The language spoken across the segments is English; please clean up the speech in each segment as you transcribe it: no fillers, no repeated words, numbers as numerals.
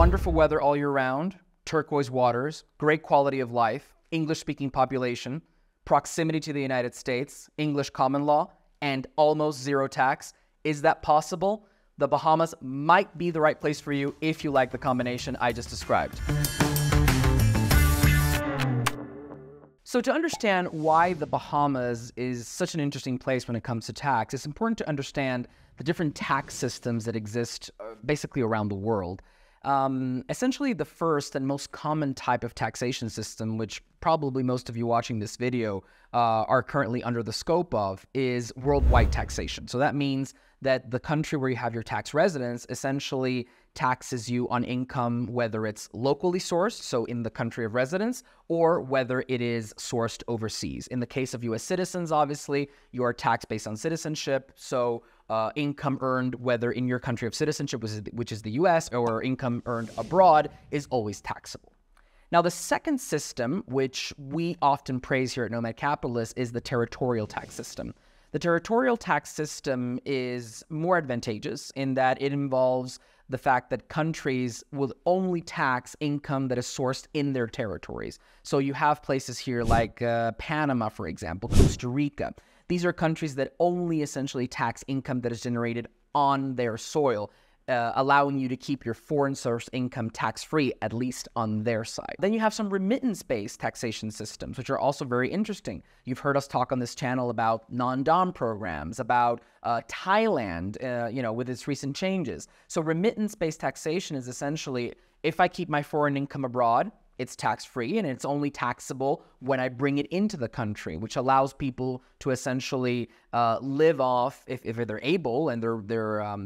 Wonderful weather all year round, turquoise waters, great quality of life, English-speaking population, proximity to the United States, English common law, and almost zero tax. Is that possible? The Bahamas might be the right place for you if you like the combination I just described. So to understand why the Bahamas is such an interesting place when it comes to tax, it's important to understand the different tax systems that exist basically around the world. Essentially, the first and most common type of taxation system, which probably most of you watching this video are currently under the scope of, is worldwide taxation. So that means that the country where you have your tax residence essentially taxes you on income, whether it's locally sourced, so in the country of residence, or whether it is sourced overseas. In the case of U.S. citizens, obviously, you are taxed based on citizenship, so income earned, whether in your country of citizenship, which is the U.S., or income earned abroad, is always taxable. Now, the second system, which we often praise here at Nomad Capitalist, is the territorial tax system. The territorial tax system is more advantageous in that it involves the fact that countries will only tax income that is sourced in their territories. So you have places here like Panama, for example, Costa Rica. These are countries that only essentially tax income that is generated on their soil, allowing you to keep your foreign source income tax-free, at least on their side. Then you have some remittance-based taxation systems, which are also very interesting. You've heard us talk on this channel about non-dom programs, about Thailand, with its recent changes. So remittance-based taxation is essentially, if I keep my foreign income abroad, it's tax-free, and it's only taxable when I bring it into the country, which allows people to essentially live off, if they're able and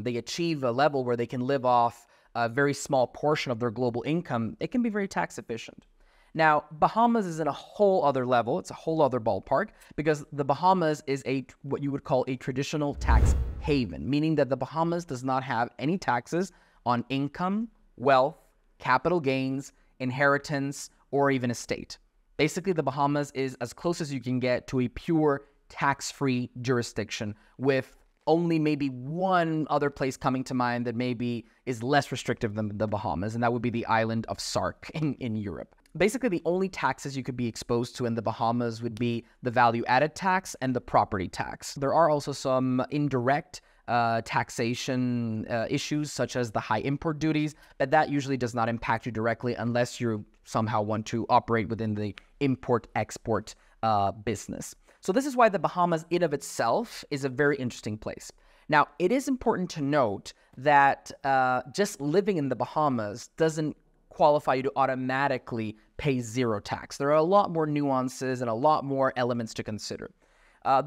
they achieve a level where they can live off a very small portion of their global income, it can be very tax efficient. Now, Bahamas is in a whole other level. It's a whole other ballpark because the Bahamas is what you would call a traditional tax haven, meaning that the Bahamas does not have any taxes on income, wealth, capital gains, inheritance, or even estate. Basically, the Bahamas is as close as you can get to a pure tax-free jurisdiction, with only maybe one other place coming to mind that maybe is less restrictive than the Bahamas, and that would be the island of Sark in Europe. Basically, the only taxes you could be exposed to in the Bahamas would be the value-added tax and the property tax. There are also some indirect taxation issues, such as the high import duties, but that usually does not impact you directly unless you somehow want to operate within the import-export business. So this is why the Bahamas in of itself is a very interesting place. Now, it is important to note that just living in the Bahamas doesn't qualify you to automatically pay zero tax. There are a lot more nuances and a lot more elements to consider.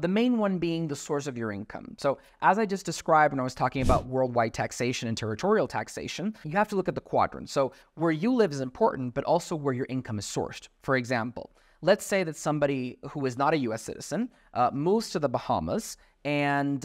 The main one being the source of your income. So as I just described when I was talking about worldwide taxation and territorial taxation, you have to look at the quadrant. So where you live is important, but also where your income is sourced. For example, let's say that somebody who is not a U.S. citizen moves to the Bahamas and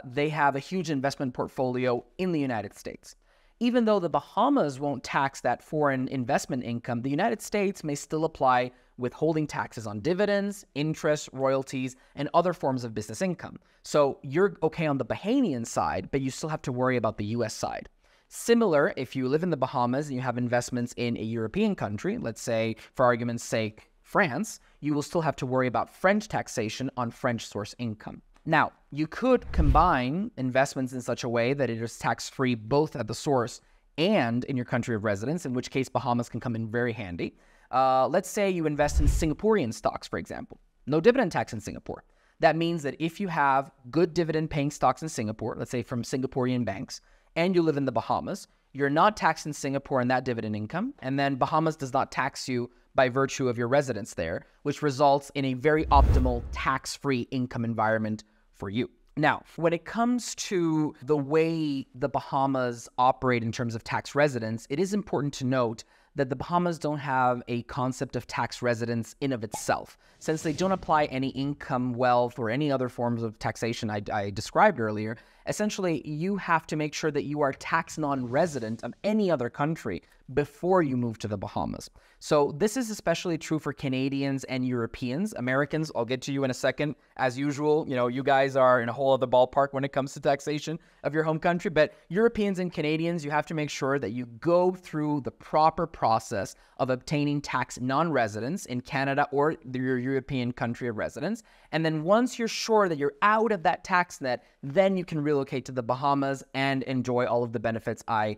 they have a huge investment portfolio in the United States. Even though the Bahamas won't tax that foreign investment income, the United States may still apply withholding taxes on dividends, interest, royalties, and other forms of business income. So you're okay on the Bahamian side, but you still have to worry about the U.S. side. Similar, if you live in the Bahamas and you have investments in a European country, let's say, for argument's sake, France, you will still have to worry about French taxation on French source income. Now, you could combine investments in such a way that it is tax-free both at the source and in your country of residence, in which case Bahamas can come in very handy. Let's say you invest in Singaporean stocks, for example. No dividend tax in Singapore. That means that if you have good dividend-paying stocks in Singapore, let's say from Singaporean banks, and you live in the Bahamas, you're not taxed in Singapore on that dividend income, and then Bahamas does not tax you by virtue of your residence there, which results in a very optimal tax-free income environment for you. Now, when it comes to the way the Bahamas operate in terms of tax residence, it is important to note that the Bahamas don't have a concept of tax residence in of itself. Since they don't apply any income, wealth, or any other forms of taxation I described earlier, essentially you have to make sure that you are tax non-resident of any other country before you move to the Bahamas. So this is especially true for Canadians and Europeans. Americans, I'll get to you in a second. As usual, you guys are in a whole other ballpark when it comes to taxation of your home country. But Europeans and Canadians, you have to make sure that you go through the proper process of obtaining tax non-residence in Canada or your European country of residence. And then once you're sure that you're out of that tax net, then you can relocate to the Bahamas and enjoy all of the benefits I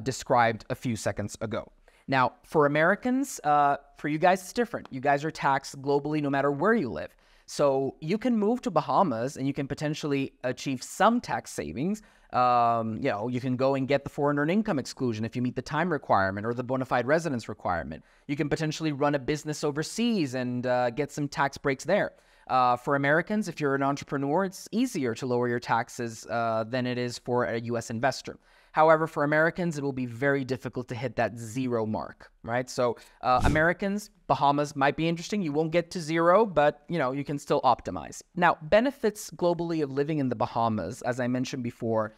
described a few seconds ago. Now, for Americans, for you guys, it's different. You guys are taxed globally no matter where you live. So you can move to Bahamas and you can potentially achieve some tax savings. You can go and get the foreign earned income exclusion if you meet the time requirement or the bona fide residence requirement. You can potentially run a business overseas and get some tax breaks there. For Americans, if you're an entrepreneur, it's easier to lower your taxes than it is for a U.S. investor. However, for Americans, it will be very difficult to hit that zero mark, right? So Americans, Bahamas might be interesting. You won't get to zero, but you can still optimize. Now, benefits globally of living in the Bahamas, as I mentioned before,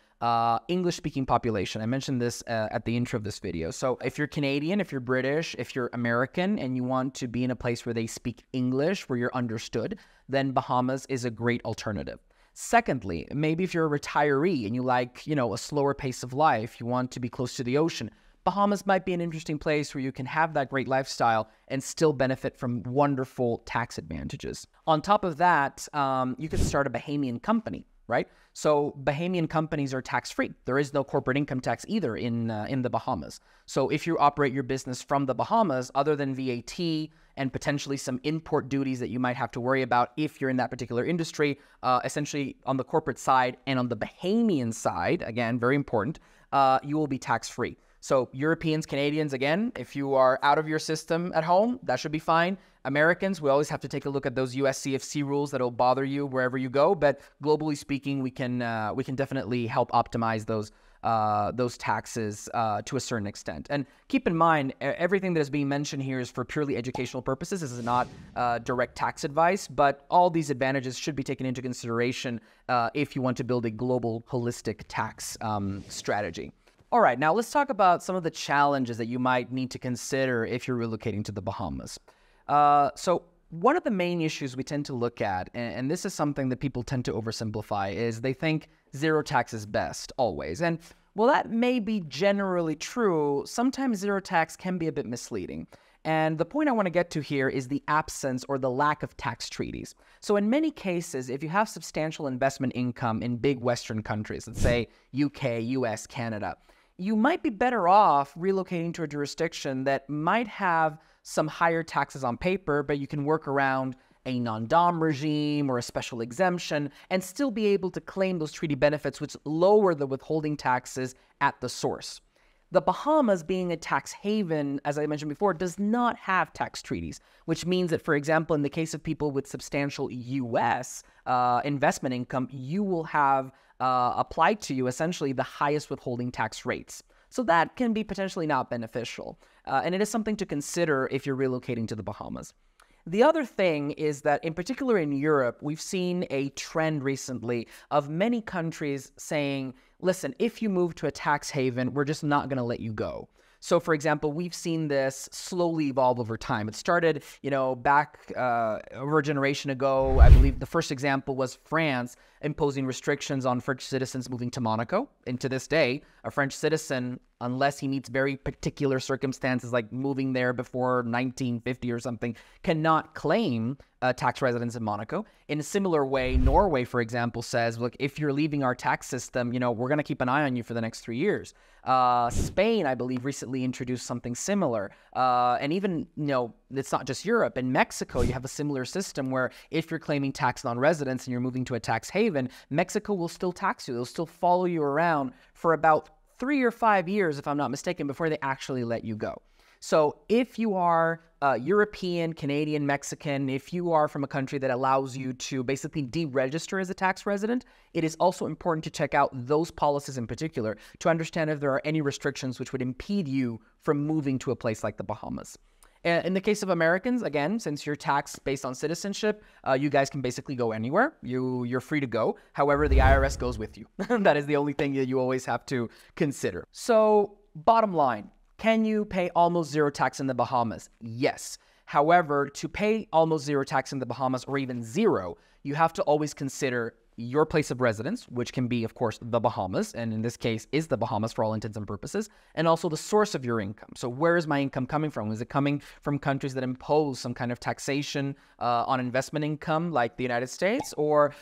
English-speaking population. I mentioned this at the intro of this video. So if you're Canadian, if you're British, if you're American, and you want to be in a place where they speak English, where you're understood, then Bahamas is a great alternative. Secondly, maybe if you're a retiree and you like, a slower pace of life, you want to be close to the ocean, Bahamas might be an interesting place where you can have that great lifestyle and still benefit from wonderful tax advantages. On top of that, you could start a Bahamian company, right? So Bahamian companies are tax-free. There is no corporate income tax either in the Bahamas. So if you operate your business from the Bahamas, other than VAT and potentially some import duties that you might have to worry about if you're in that particular industry, essentially on the corporate side and on the Bahamian side, again, very important, you will be tax-free. So Europeans, Canadians, again, if you are out of your system at home, that should be fine. Americans, we always have to take a look at those US CFC rules that'll bother you wherever you go. But globally speaking, we can definitely help optimize those taxes to a certain extent. And keep in mind, everything that is being mentioned here is for purely educational purposes. This is not direct tax advice, but all these advantages should be taken into consideration if you want to build a global holistic tax strategy. All right, now let's talk about some of the challenges that you might need to consider if you're relocating to the Bahamas. So one of the main issues we tend to look at, and this is something that people tend to oversimplify, is they think zero tax is best, always. And while that may be generally true, sometimes zero tax can be a bit misleading. And the point I want to get to here is the absence or the lack of tax treaties. So in many cases, if you have substantial investment income in big Western countries, let's say UK, US, Canada, you might be better off relocating to a jurisdiction that might have some higher taxes on paper, but you can work around a non-dom regime or a special exemption and still be able to claim those treaty benefits, which lower the withholding taxes at the source. The Bahamas, being a tax haven, as I mentioned before, does not have tax treaties, which means that, for example, in the case of people with substantial U.S. Investment income, you will have applied to you essentially the highest withholding tax rates. So that can be potentially not beneficial, and it is something to consider if you're relocating to the Bahamas. The other thing is that, in particular in Europe, we've seen a trend recently of many countries saying, listen, if you move to a tax haven, we're just not going to let you go. So, for example, we've seen this slowly evolve over time. It started, back over a generation ago. I believe the first example was France imposing restrictions on French citizens moving to Monaco. And to this day, a French citizen, unless he meets very particular circumstances like moving there before 1950 or something, cannot claim tax residence in Monaco. In a similar way, Norway, for example, says, look, if you're leaving our tax system, we're going to keep an eye on you for the next 3 years. Spain, I believe, recently introduced something similar. And even, it's not just Europe. In Mexico, you have a similar system where if you're claiming tax non-residence and you're moving to a tax haven, Mexico will still tax you. They'll still follow you around for about 3 or 5 years, if I'm not mistaken, before they actually let you go. So if you are European, Canadian, Mexican, if you are from a country that allows you to basically deregister as a tax resident, it is also important to check out those policies in particular to understand if there are any restrictions which would impede you from moving to a place like the Bahamas. In the case of Americans, again, since you're taxed based on citizenship, you guys can basically go anywhere. You're free to go. However, the IRS goes with you. That is the only thing that you always have to consider. So bottom line, can you pay almost zero tax in the Bahamas? Yes. However, to pay almost zero tax in the Bahamas, or even zero, you have to always consider your place of residence, which can be, of course, the Bahamas, and in this case is the Bahamas for all intents and purposes, and also the source of your income. So where is my income coming from? Is it coming from countries that impose some kind of taxation on investment income like the United States, or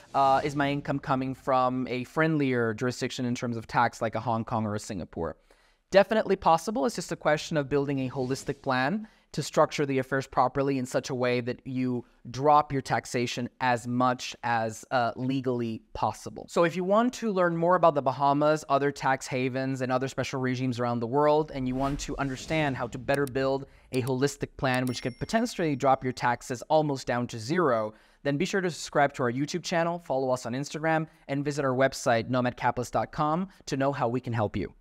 is my income coming from a friendlier jurisdiction in terms of tax like a Hong Kong or a Singapore? Definitely possible. It's just a question of building a holistic plan to structure the affairs properly in such a way that you drop your taxation as much as legally possible. So if you want to learn more about the Bahamas, other tax havens, and other special regimes around the world, and you want to understand how to better build a holistic plan which could potentially drop your taxes almost down to zero, then be sure to subscribe to our YouTube channel, follow us on Instagram, and visit our website, nomadcapitalist.com, to know how we can help you.